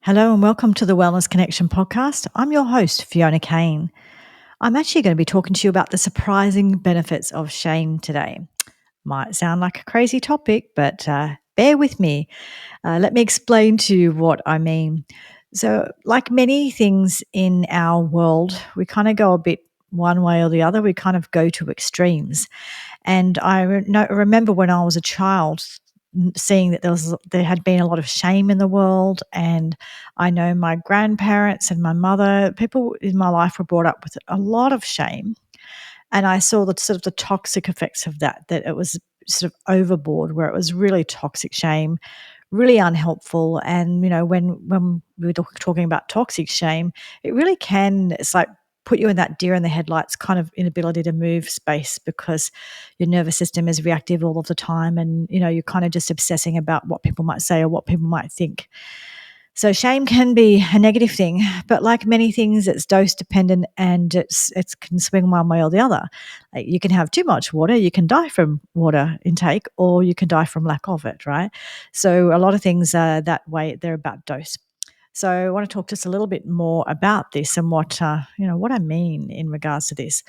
Hello and welcome to the Wellness Connection podcast. I'm your host, Fiona Kane. I'm actually going to be talking to you about the surprising benefits of shame today. Might sound like a crazy topic, but bear with me. Let me explain to you what I mean. So, like many things in our world, we kind of go a bit one way or the other. We kind of go to extremes. And remember when I was a child, seeing that there had been a lot of shame in the world, and I know my grandparents and my mother, people in my life were brought up with a lot of shame, and I saw the sort of the toxic effects of that. That it was sort of overboard, where it was really toxic shame, really unhelpful. And when we were talking about toxic shame, it really can. It's like put you in that deer in the headlights kind of inability to move space because your nervous system is reactive all of the time, and you're kind of just obsessing about what people might say or what people might think. So shame can be a negative thing, but like many things, it's dose dependent, and it can swing one way or the other. Like you can have too much water, you can die from water intake, or you can die from lack of it, right? So a lot of things are that way. They're about dose. So I want to talk just a little bit more about this and what I mean in regards to this.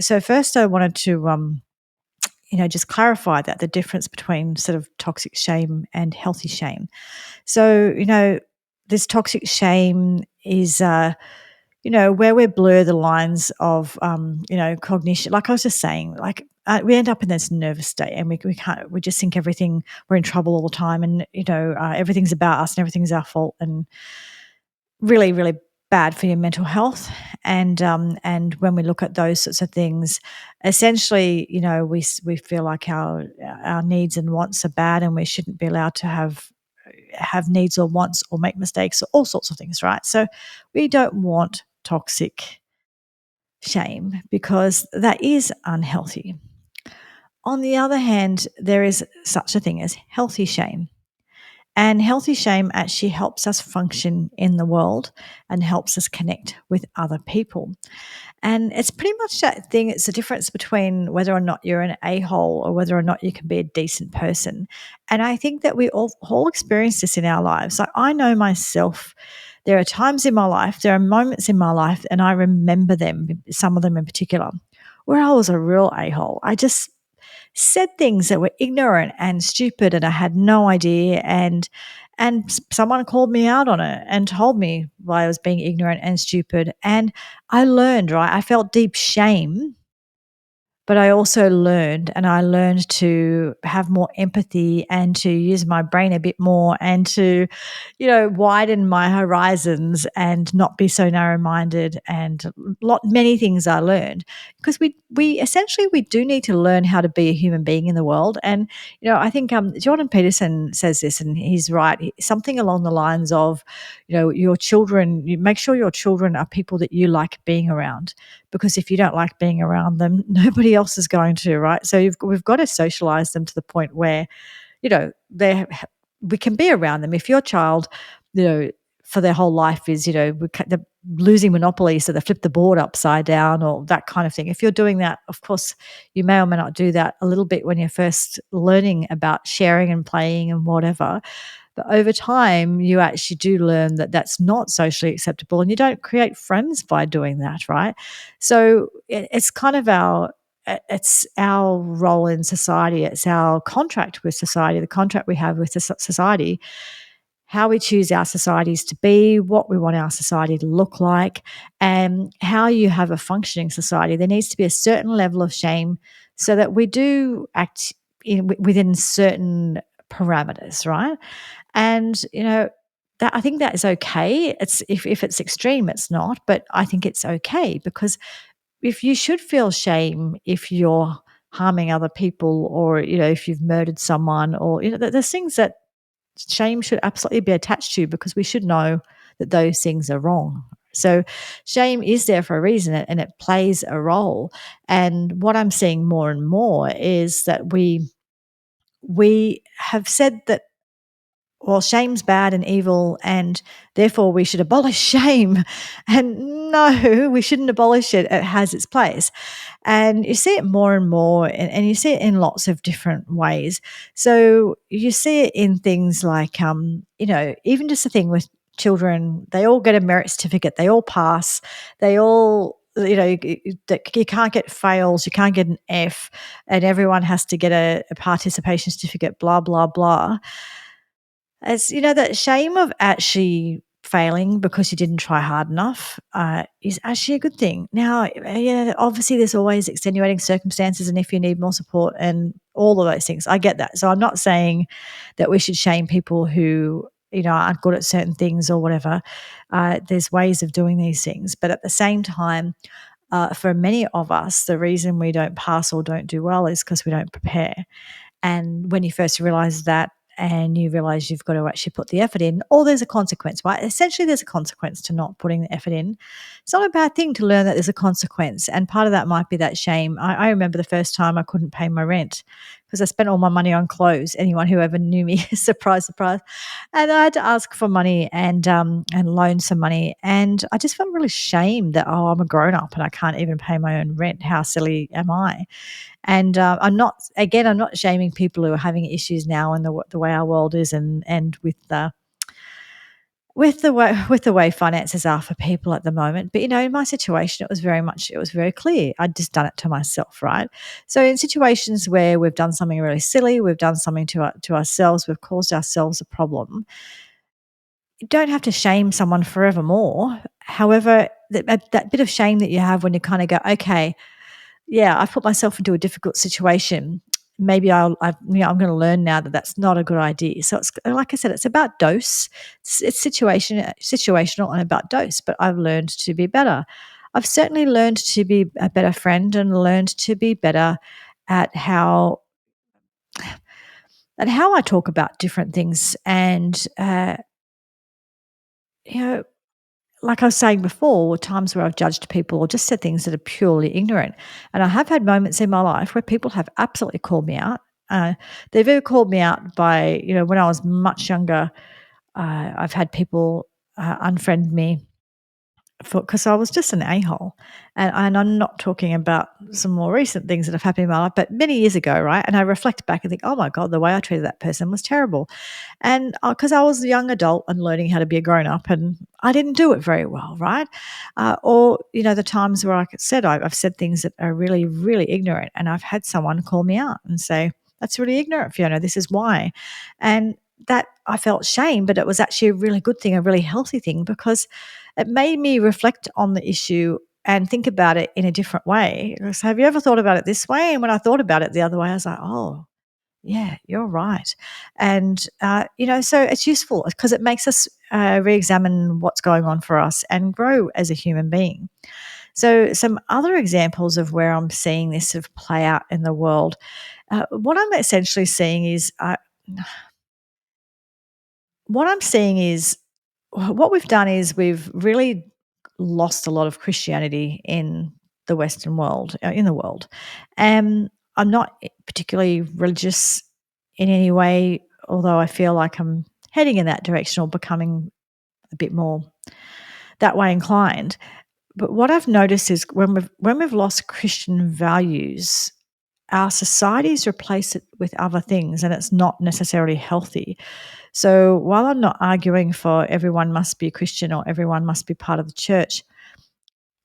So first, I wanted to just clarify that the difference between sort of toxic shame and healthy shame. So, this toxic shame is, where we blur the lines of, cognition. Like I was just saying, like we end up in this nervous state, and we can't. We just think everything we're in trouble all the time, and everything's about us, and everything's our fault, and really, really bad for your mental health. And when we look at those sorts of things, essentially, we feel like our needs and wants are bad, and we shouldn't be allowed to have needs or wants or make mistakes or all sorts of things, right? So we don't want toxic shame because that is unhealthy. On the other hand, there is such a thing as healthy shame. And healthy shame actually helps us function in the world and helps us connect with other people. And it's pretty much that thing. It's the difference between whether or not you're an a-hole or whether or not you can be a decent person. And I think that we all experience this in our lives. Like I know myself, there are times in my life, there are moments in my life, and I remember them, some of them in particular, where I was a real a-hole. I just said things that were ignorant and stupid, and I had no idea, and someone called me out on it and told me why I was being ignorant and stupid, and I learned, right? I felt deep shame, but I also learned, and I learned to have more empathy and to use my brain a bit more and to, widen my horizons and not be so narrow-minded, and many things I learned because we essentially we do need to learn how to be a human being in the world. And I think Jordan Peterson says this, and he's right. Something along the lines of, your children. You make sure your children are people that you like being around, because if you don't like being around them, nobody else is going to, right? So we've got to socialize them to the point where, they we can be around them. If your child, for their whole life is, they're losing Monopoly, so they flip the board upside down or that kind of thing. If you're doing that, of course, you may or may not do that a little bit when you're first learning about sharing and playing and whatever. But over time, you actually do learn that that's not socially acceptable, and you don't create friends by doing that, right? So it's kind of it's our role in society. It's our contract with society, the contract we have with society, how we choose our societies to be, what we want our society to look like, and how you have a functioning society. There needs to be a certain level of shame so that we do act within certain parameters, right? And that I think that is okay. It's if it's extreme, it's not, but I think it's okay, because if you should feel shame if you're harming other people, or if you've murdered someone, or there's things that shame should absolutely be attached to, because we should know that those things are wrong. So shame is there for a reason, and it plays a role. And what I'm seeing more and more is that we have said that, well, shame's bad and evil, and therefore we should abolish shame. And no, we shouldn't abolish it. It has its place. And you see it more and more, and you see it in lots of different ways. So you see it in things like, even just the thing with children, they all get a merit certificate, they all pass, they all, you can't get fails, you can't get an F, and everyone has to get a participation certificate, blah, blah, blah. As you know, that shame of actually failing because you didn't try hard enough is actually a good thing. Now, yeah, obviously, there's always extenuating circumstances, and if you need more support and all of those things, I get that. So I'm not saying that we should shame people who aren't good at certain things or whatever. There's ways of doing these things, but at the same time, for many of us, the reason we don't pass or don't do well is because we don't prepare. And when you first realize that and you realize you've got to actually put the effort in, or there's a consequence, right? Essentially, there's a consequence to not putting the effort in. It's not a bad thing to learn that there's a consequence. And part of that might be that shame. I remember the first time I couldn't pay my rent because I spent all my money on clothes. Anyone who ever knew me, surprise, surprise. And I had to ask for money and loan some money. And I just felt really shamed that, oh, I'm a grown up and I can't even pay my own rent. How silly am I? And I'm not shaming people who are having issues now in the way our world is, and with the way finances are for people at the moment. But in my situation, it was very clear. I'd just done it to myself, right? So in situations where we've done something really silly, we've done something to ourselves, we've caused ourselves a problem. You don't have to shame someone forevermore. However, that bit of shame that you have when you kind of go, okay, yeah, I've put myself into a difficult situation. Maybe I'm going to learn now that that's not a good idea. So it's like I said, it's about dose. It's situational and about dose. But I've learned to be better. I've certainly learned to be a better friend and learned to be better at how I talk about different things. And you know, like I was saying before, times where I've judged people or just said things that are purely ignorant. And I have had moments in my life where people have absolutely called me out. They've either called me out by, when I was much younger, I've had people unfriend me because I was just an a-hole. And I'm not talking about some more recent things that have happened in my life, but many years ago, right? And I reflect back and think, oh my God, the way I treated that person was terrible. And because I was a young adult and learning how to be a grown up, and I didn't do it very well, right? Or the times where, like I said, I've said things that are really, really ignorant, and I've had someone call me out and say, that's really ignorant, Fiona, this is why. And that I felt shame, but it was actually a really good thing, a really healthy thing, because it made me reflect on the issue and think about it in a different way. So have you ever thought about it this way? And when I thought about it the other way, I was like, oh, yeah, you're right. And, so it's useful because it makes us re-examine what's going on for us and grow as a human being. So some other examples of where I'm seeing this sort of play out in the world, what I'm essentially seeing is what I'm seeing is what we've done is we've really lost a lot of Christianity in the Western world, in the world. I'm not particularly religious in any way, although I feel like I'm heading in that direction or becoming a bit more that way inclined. But what I've noticed is when we've lost Christian values, our society's replaced it with other things, and it's not necessarily healthy. So while I'm not arguing for everyone must be a Christian or everyone must be part of the church,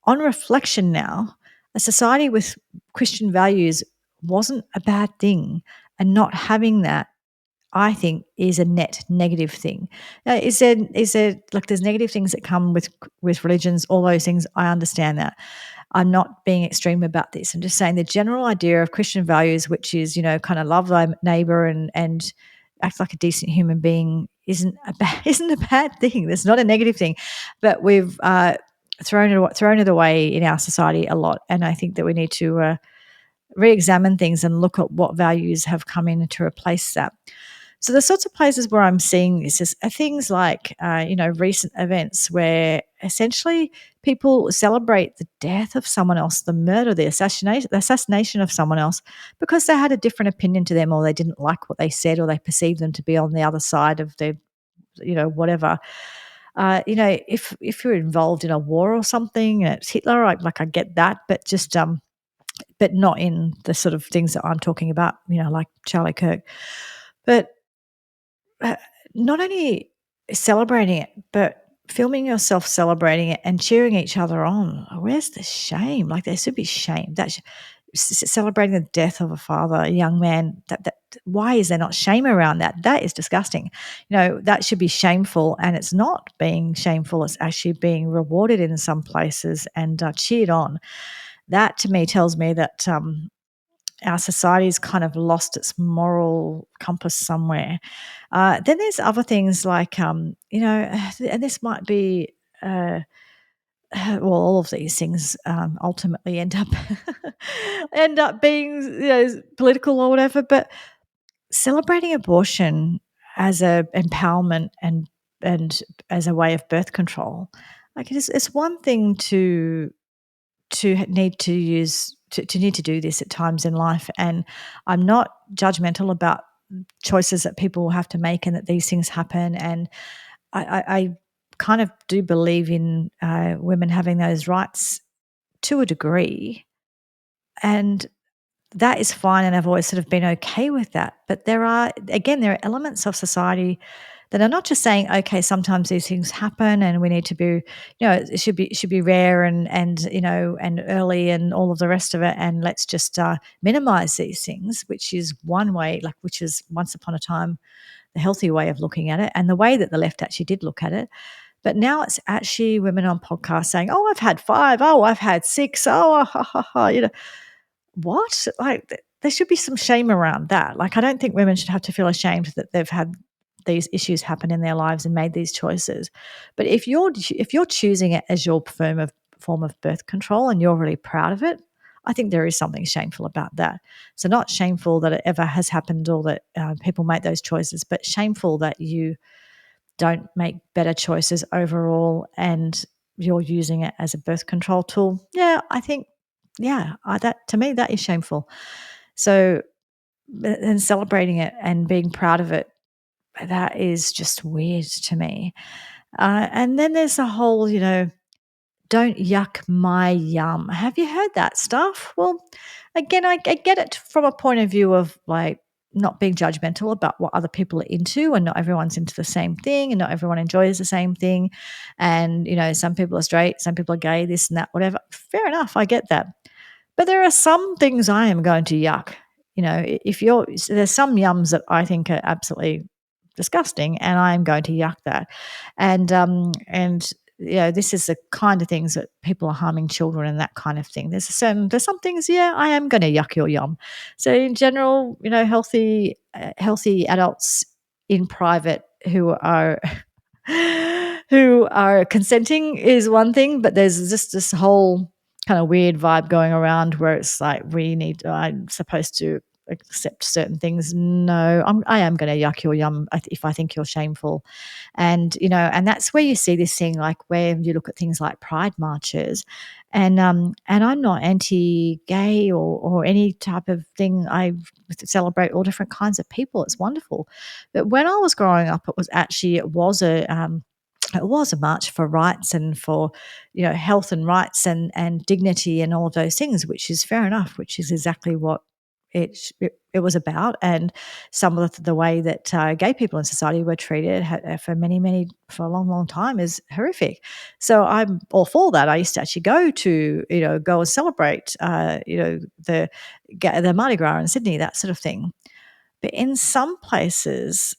on reflection now, a society with Christian values wasn't a bad thing. And not having that, I think, is a net negative thing. Now, is there like there's negative things that come with religions, all those things? I understand that. I'm not being extreme about this. I'm just saying the general idea of Christian values, which is, kind of love thy neighbor and act like a decent human being, isn't isn't a bad thing. That's not a negative thing, but we've thrown it away in our society a lot, and I think that we need to re-examine things and look at what values have come in to replace that. So the sorts of places where I'm seeing this are things like, recent events where essentially people celebrate the death of someone else, the murder, the assassination of someone else, because they had a different opinion to them, or they didn't like what they said, or they perceived them to be on the other side of their, whatever. If you're involved in a war or something, and it's Hitler, I get that, but just but not in the sort of things that I'm talking about, like Charlie Kirk. But uh, not only celebrating it, but filming yourself celebrating it and cheering each other on. Where's the shame? Like, there should be shame. Celebrating the death of a father, a young man. Why is there not shame around that? That is disgusting. That should be shameful, and it's not being shameful. It's actually being rewarded in some places and cheered on. That to me tells me that our society's kind of lost its moral compass somewhere. Then there's other things like, and this might be, well, all of these things ultimately end up end up being political or whatever. But celebrating abortion as a empowerment and as a way of birth control, like it's one thing to need to use to need to do this at times in life. And I'm not judgmental about choices that people have to make and that these things happen. And I kind of do believe in women having those rights to a degree. And that is fine. And I've always sort of been okay with that. But there are elements of society that are not just saying, okay, sometimes these things happen and we need to be, it should be rare and early and all of the rest of it. And let's just minimize these things, which is one way, which is once upon a time the healthy way of looking at it and the way that the left actually did look at it. But now it's actually women on podcasts saying, oh, I've had 5. Oh, I've had 6. Oh, ha, ha, ha. What? Like, there should be some shame around that. Like, I don't think women should have to feel ashamed that they've had these issues happen in their lives and made these choices. But if you're choosing it as your form of birth control and you're really proud of it, I think there is something shameful about that. So not shameful that it ever has happened or that people make those choices, but shameful that you don't make better choices overall and you're using it as a birth control tool. Yeah, I think, that to me, that is shameful. So, and celebrating it and being proud of it, that is just weird to me. And then there's the whole, don't yuck my yum. Have you heard that stuff? Well, again, I get it from a point of view of like not being judgmental about what other people are into, and not everyone's into the same thing and not everyone enjoys the same thing. And, some people are straight, some people are gay, this and that, whatever. Fair enough. I get that. But there are some things I am going to yuck. There's some yums that I think are absolutely disgusting, and I am going to yuck that. And this is the kind of things that people are harming children and that kind of thing. There's some things, I am going to yuck your yum. So in general, healthy adults in private who are consenting is one thing, but there's just this whole kind of weird vibe going around where it's like I'm supposed to accept certain things. No, I am going to yuck your yum if I think you're shameful. And that's where you see this thing, like where you look at things like pride marches, and I'm not anti-gay or any type of thing. I celebrate all different kinds of people. It's wonderful. But when I was growing up, it was a march for rights and for health and rights and dignity and all of those things, which is fair enough, which is exactly what it was about. And some of the way that gay people in society were treated for a long time is horrific. So I'm all for that. I used to actually go and celebrate the Mardi Gras in Sydney, that sort of thing. But in some places,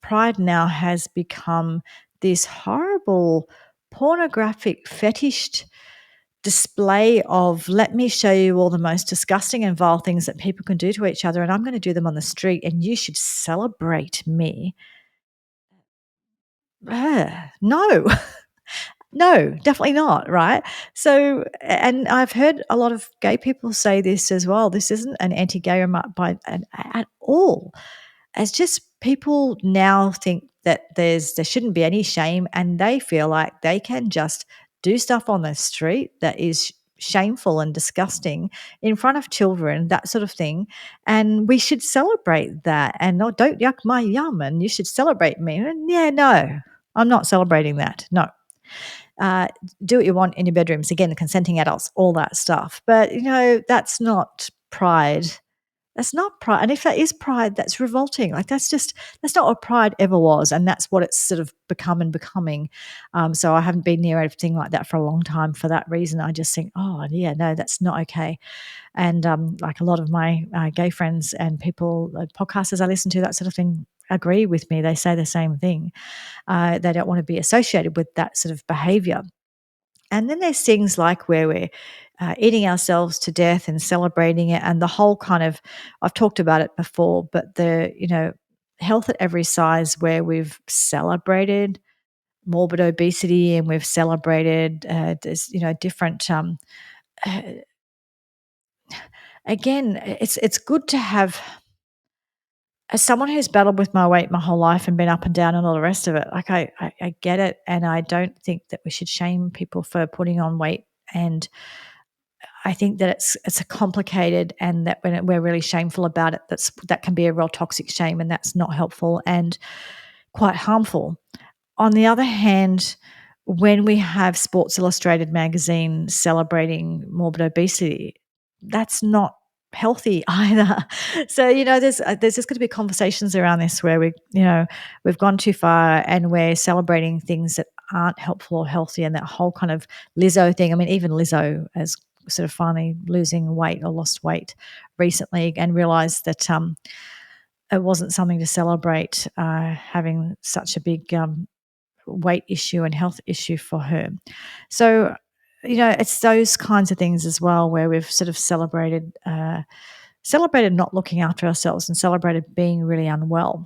pride now has become this horrible pornographic fetished display of, let me show you all the most disgusting and vile things that people can do to each other, and I'm going to do them on the street, and you should celebrate me. No. No, definitely not, right? So, and I've heard a lot of gay people say this as well. This isn't an anti-gay remark at all. It's just people now think that there shouldn't be any shame, and they feel like they can just do stuff on the street that is shameful and disgusting in front of children, that sort of thing. And we should celebrate that, and no, don't yuck my yum, and you should celebrate me. And no, I'm not celebrating that. No. Uh, do what you want in your bedrooms. Again, the consenting adults, all that stuff. But, that's not pride. That's not pride, and if that is pride, that's revolting. Like, that's not what pride ever was, and that's what it's sort of become and becoming. So I haven't been near anything like that for a long time for that reason. I just think, "Oh, yeah, no, that's not okay." And, like a lot of my, gay friends and people, podcasters I listen to, that sort of thing, agree with me. They say the same thing. They don't wanna be associated with that sort of behavior. And then there's things like where we're eating ourselves to death and celebrating it, and the whole kind of, I've talked about it before, but health at every size where we've celebrated morbid obesity and we've celebrated different. Uh, Again, it's good to have. As someone who's battled with my weight my whole life and been up and down and all the rest of it, like I get it, and I don't think that we should shame people for putting on weight. And I think that it's a complicated, and that when we're really shameful about it, that can be a real toxic shame, and that's not helpful and quite harmful. On the other hand, when we have Sports Illustrated magazine celebrating morbid obesity, that's not healthy either. So, there's just going to be conversations around this where we've gone too far and we're celebrating things that aren't helpful or healthy, and that whole kind of Lizzo thing. I mean, even Lizzo has sort of finally losing weight or lost weight recently and realized that it wasn't something to celebrate, having such a big weight issue and health issue for her. So, it's those kinds of things as well where we've sort of celebrated not looking after ourselves and celebrated being really unwell.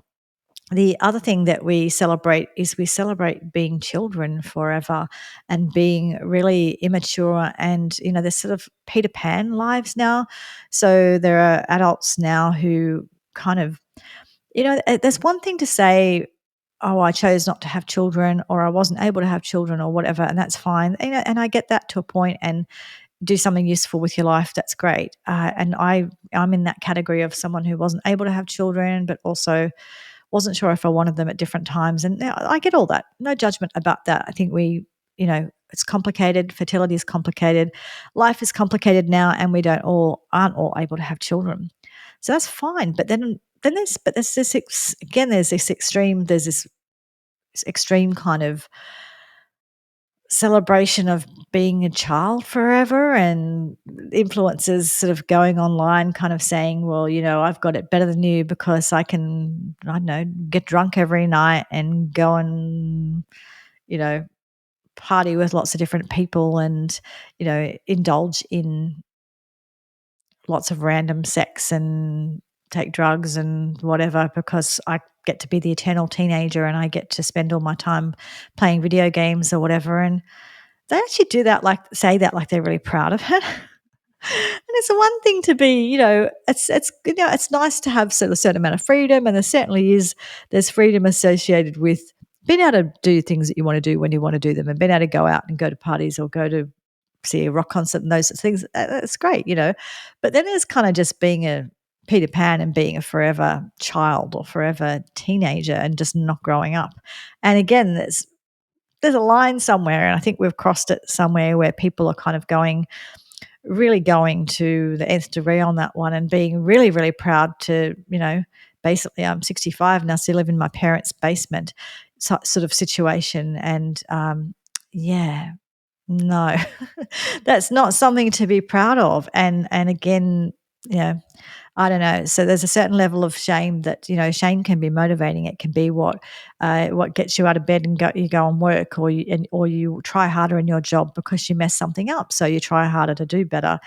The other thing that we celebrate is we celebrate being children forever and being really immature. And, there's sort of Peter Pan lives now. So there are adults now who kind of, there's one thing to say, oh, I chose not to have children, or I wasn't able to have children, or whatever, and that's fine. And I get that to a point, and do something useful with your life, that's great. And I'm in that category of someone who wasn't able to have children, but also wasn't sure if I wanted them at different times. And I get all that. No judgment about that. I think it's complicated. Fertility is complicated. Life is complicated now, and we aren't all able to have children. So that's fine. But there's this extreme. There's this extreme kind of celebration of being a child forever, and influencers sort of going online kind of saying, well, I've got it better than you because I can, I don't know, get drunk every night and go and, you know, party with lots of different people and, indulge in lots of random sex and take drugs and whatever because I get to be the eternal teenager and I get to spend all my time playing video games or whatever. And they actually do that, like say that like they're really proud of it. And it's one thing to be, it's nice to have sort of a certain amount of freedom, and there's freedom associated with being able to do things that you want to do when you want to do them, and being able to go out and go to parties or go to see a rock concert and those sorts of things. That's great. But then there's kind of just being a Peter Pan and being a forever child or forever teenager and just not growing up. And again, there's a line somewhere, and I think we've crossed it somewhere where people are kind of really going to the nth degree on that one and being really, really proud to, basically I'm 65 and I still live in my parents' basement sort of situation. And yeah, no, that's not something to be proud of. And again, I don't know. So there's a certain level of shame that, shame can be motivating. It can be what gets you out of bed and you go and work, or you try harder in your job because you mess something up. So you try harder to do better.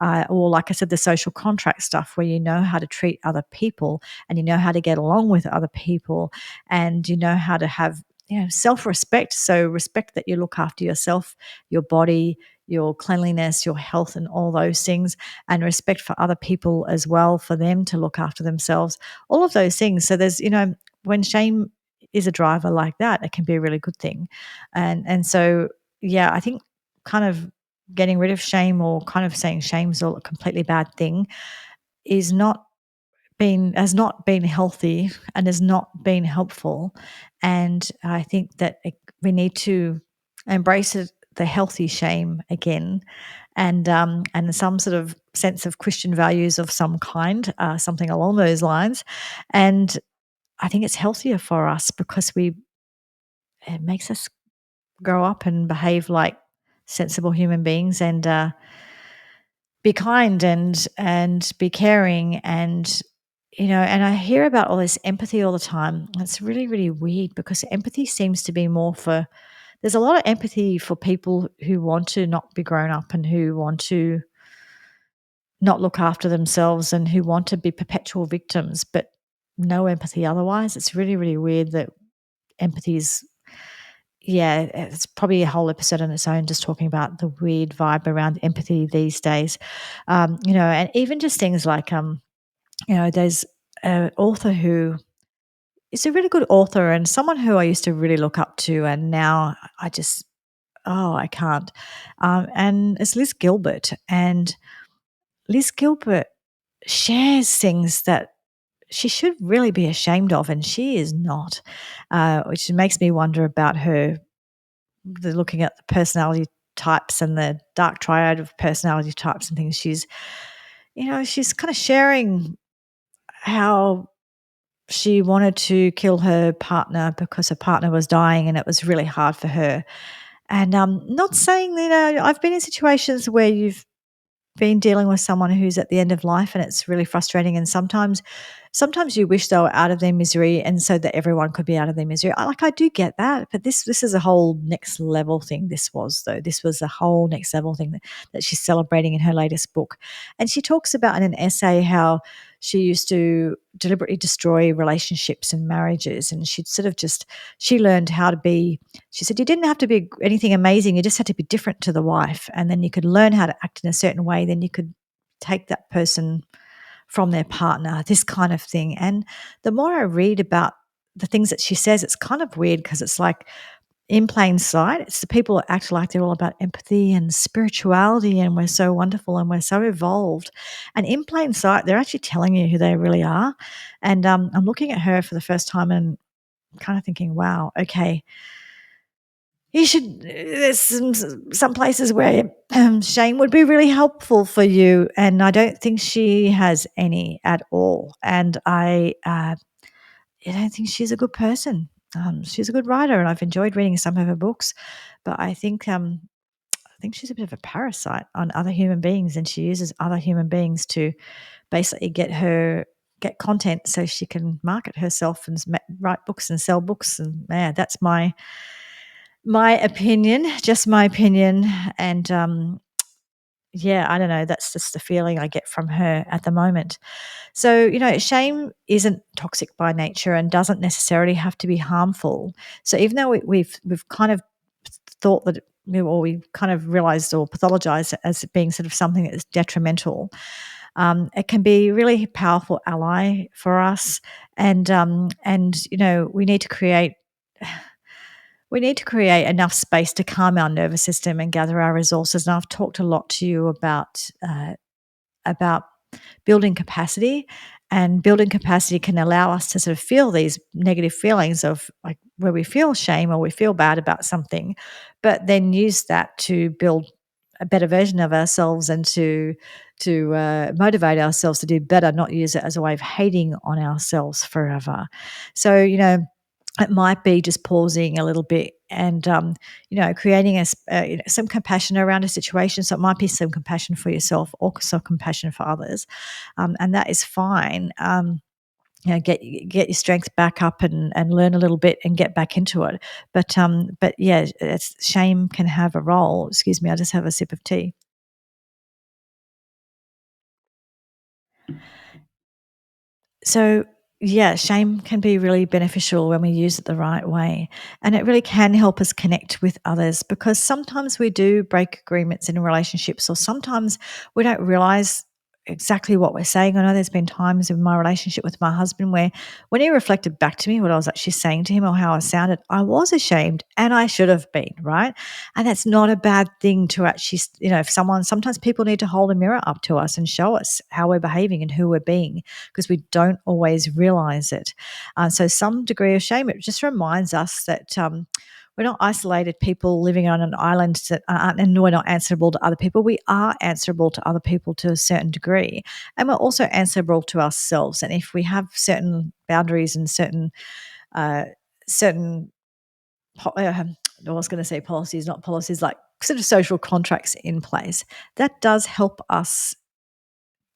Or like I said, the social contract stuff where you know how to treat other people and you know how to get along with other people, and you know how to have, self-respect. So respect that you look after yourself, your body, your cleanliness, your health, and all those things, and respect for other people as well, for them to look after themselves, all of those things. So there's, when shame is a driver like that, it can be a really good thing. And so, yeah, I think kind of getting rid of shame, or kind of saying shame's a completely bad thing, is not has not been healthy and has not been helpful. And I think that we need to embrace it, the healthy shame again, and some sort of sense of Christian values of some kind, something along those lines. And I think it's healthier for us because it makes us grow up and behave like sensible human beings, and be kind and be caring, and and I hear about all this empathy all the time. It's really, really weird because empathy seems to be more for there's a lot of empathy for people who want to not be grown up and who want to not look after themselves and who want to be perpetual victims, but no empathy otherwise. It's really, really weird that empathy is, yeah, it's probably a whole episode on its own just talking about the weird vibe around empathy these days. And even just things like, there's an author who is a really good author and someone who I used to really look up to, and now I just, oh, I can't. And it's Liz Gilbert. And Liz Gilbert shares things that she should really be ashamed of, and she is not, which makes me wonder about her, looking at the personality types and the dark triad of personality types and things. She's kind of sharing how she wanted to kill her partner because her partner was dying and it was really hard for her. And not saying, I've been in situations where you've been dealing with someone who's at the end of life and it's really frustrating, and sometimes you wish they were out of their misery and so that everyone could be out of their misery. I do get that, but this is a whole next level thing. This was a whole next level thing that she's celebrating in her latest book. And she talks about in an essay how she used to deliberately destroy relationships and marriages, and she learned how to be, she said, you didn't have to be anything amazing, you just had to be different to the wife, and then you could learn how to act in a certain way, then you could take that person from their partner, this kind of thing. And the more I read about the things that she says, it's kind of weird because it's like in plain sight. It's the people that act like they're all about empathy and spirituality and we're so wonderful and we're so evolved. And in plain sight, they're actually telling you who they really are. And I'm looking at her for the first time and kind of thinking, wow, okay, there's some places where shame would be really helpful for you. And I don't think she has any at all. And I don't think she's a good person. She's a good writer, and I've enjoyed reading some of her books, but I think she's a bit of a parasite on other human beings, and she uses other human beings to basically get content so she can market herself and write books and sell books. And yeah, that's my opinion, just my opinion. And yeah, I don't know. That's just the feeling I get from her at the moment. So, shame isn't toxic by nature and doesn't necessarily have to be harmful. So, even though we've kind of thought that, or we kind of realized or pathologized it as being sort of something that is detrimental, it can be a really powerful ally for us. And we need to create enough space to calm our nervous system and gather our resources. And I've talked a lot to you about building capacity, and building capacity can allow us to sort of feel these negative feelings of like where we feel shame or we feel bad about something, but then use that to build a better version of ourselves and to motivate ourselves to do better, not use it as a way of hating on ourselves forever. So, it might be just pausing a little bit and, creating some compassion around a situation. So it might be some compassion for yourself or some compassion for others, and that is fine. Get your strength back up and learn a little bit and get back into it. But yeah, shame can have a role. Excuse me, I just have a sip of tea. So, yeah, shame can be really beneficial when we use it the right way. And it really can help us connect with others, because sometimes we do break agreements in relationships, or sometimes we don't realize exactly what we're saying. I know there's been times in my relationship with my husband where when he reflected back to me what I was actually saying to him or how I sounded, I was ashamed and I should have been, right? And that's not a bad thing to actually, if sometimes people need to hold a mirror up to us and show us how we're behaving and who we're being, because we don't always realize it. So some degree of shame, it just reminds us that We're not isolated people living on an island that aren't, and we're not answerable to other people. We are answerable to other people to a certain degree, and we're also answerable to ourselves. And if we have certain boundaries and uh, certain I was going to say policies, not policies, like sort of social contracts in place, that does help us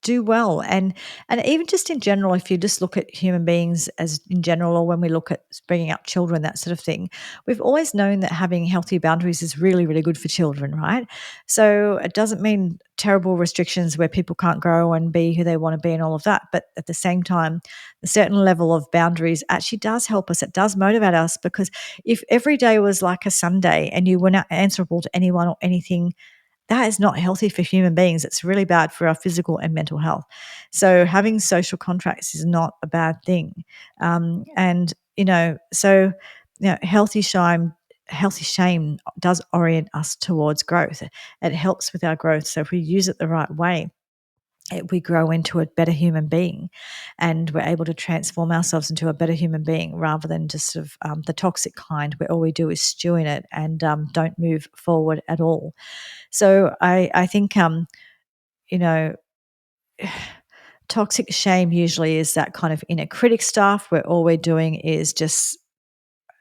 do well. And even just in general, if you just look at human beings as in general, or when we look at bringing up children, that sort of thing, we've always known that having healthy boundaries is really, really good for children, right? So it doesn't mean terrible restrictions where people can't grow and be who they want to be and all of that. But at the same time, a certain level of boundaries actually does help us. It does motivate us, because if every day was like a Sunday and you were not answerable to anyone or anything, that is not healthy for human beings. It's really bad for our physical and mental health. So having social contracts is not a bad thing. And so healthy shame does orient us towards growth. It helps with our growth. So if we use it the right way, we grow into a better human being, and we're able to transform ourselves into a better human being, rather than just sort of the toxic kind where all we do is stew in it and don't move forward at all. So I think you know toxic shame usually is that kind of inner critic stuff where all we're doing is just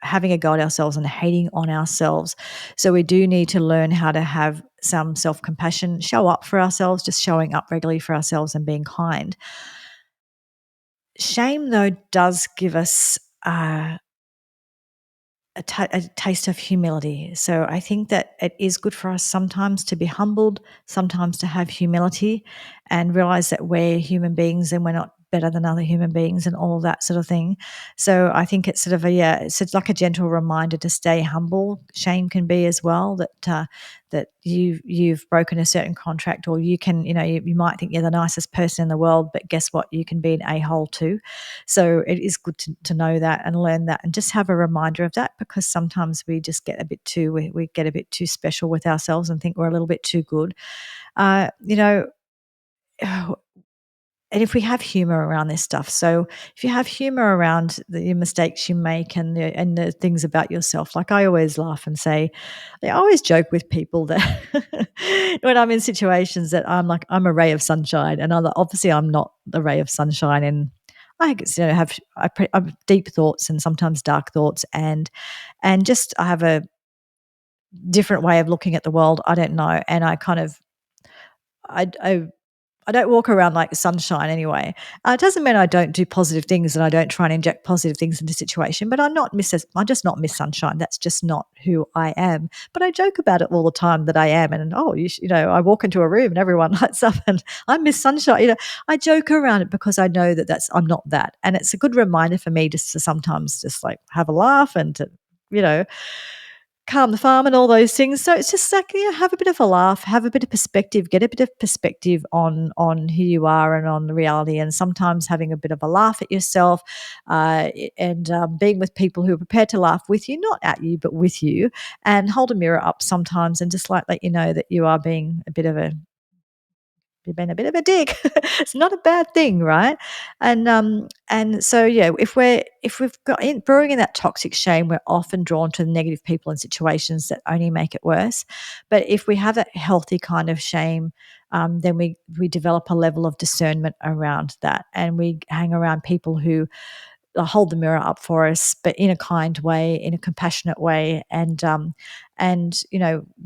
having a go at ourselves and hating on ourselves. So we do need to learn how to have some self-compassion, show up for ourselves, just showing up regularly for ourselves and being kind. Shame, though, does give us a taste of humility. So I think that it is good for us sometimes to be humbled, sometimes to have humility and realize that we're human beings and we're not better than other human beings and all of that sort of thing. So I think it's sort of it's like a gentle reminder to stay humble. Shame can be as well, that you've broken a certain contract, or you can, you might think you're the nicest person in the world, but guess what? You can be an a-hole too. So it is good to know that and learn that, and just have a reminder of that, because sometimes we just get we get a bit too special with ourselves and think we're a little bit too good. Uh, you know, and if we have humor around this stuff, so if you have humor around the mistakes you make and the things about yourself, like I always laugh and say, I always joke with people that when I'm in situations that I'm a ray of sunshine, and obviously I'm not the ray of sunshine, and I guess, I have deep thoughts and sometimes dark thoughts, and just I have a different way of looking at the world. I don't know, and I kind of I don't walk around like sunshine anyway. It doesn't mean I don't do positive things and I don't try and inject positive things into the situation, but I'm just not Miss Sunshine. That's just not who I am. But I joke about it all the time that I am. And I walk into a room and everyone lights up and I'm Miss Sunshine. I joke around it because I know that I'm not that, and it's a good reminder for me just to sometimes just like have a laugh and to you know calm the farm and all those things. So it's just like, have a bit of a laugh, have a bit of perspective, get a bit of perspective on who you are and on the reality. And sometimes having a bit of a laugh at yourself, and being with people who are prepared to laugh with you, not at you, but with you, and hold a mirror up sometimes and just like let you know that you are being a bit of a you've been a bit of a dick. It's not a bad thing, right? And so yeah, if we've got brewing in that toxic shame, we're often drawn to the negative people and situations that only make it worse. But if we have a healthy kind of shame, then we develop a level of discernment around that, and we hang around people who hold the mirror up for us, but in a kind way, in a compassionate way, and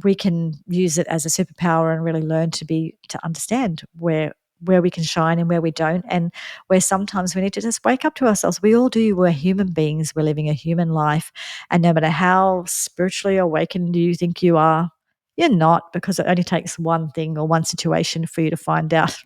we can use it as a superpower and really learn to understand where we can shine and where we don't, and where sometimes we need to just wake up to ourselves. We all do. We're human beings. We're living a human life, and no matter how spiritually awakened you think you are, you're not, because it only takes one thing or one situation for you to find out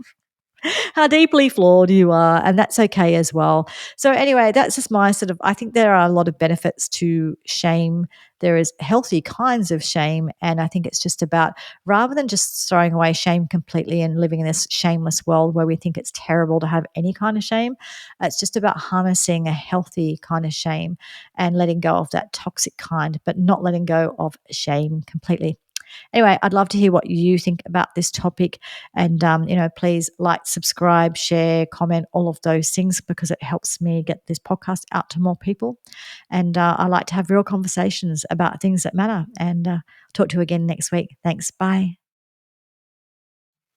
how deeply flawed you are, and that's okay as well. So anyway, that's just my sort of I think there are a lot of benefits to shame. There is healthy kinds of shame, and I think it's just about, rather than just throwing away shame completely and living in this shameless world where we think it's terrible to have any kind of shame, it's just about harnessing a healthy kind of shame and letting go of that toxic kind, but not letting go of shame completely. Anyway, I'd love to hear what you think about this topic. And, please like, subscribe, share, comment, all of those things because it helps me get this podcast out to more people. And I like to have real conversations about things that matter. And talk to you again next week. Thanks. Bye.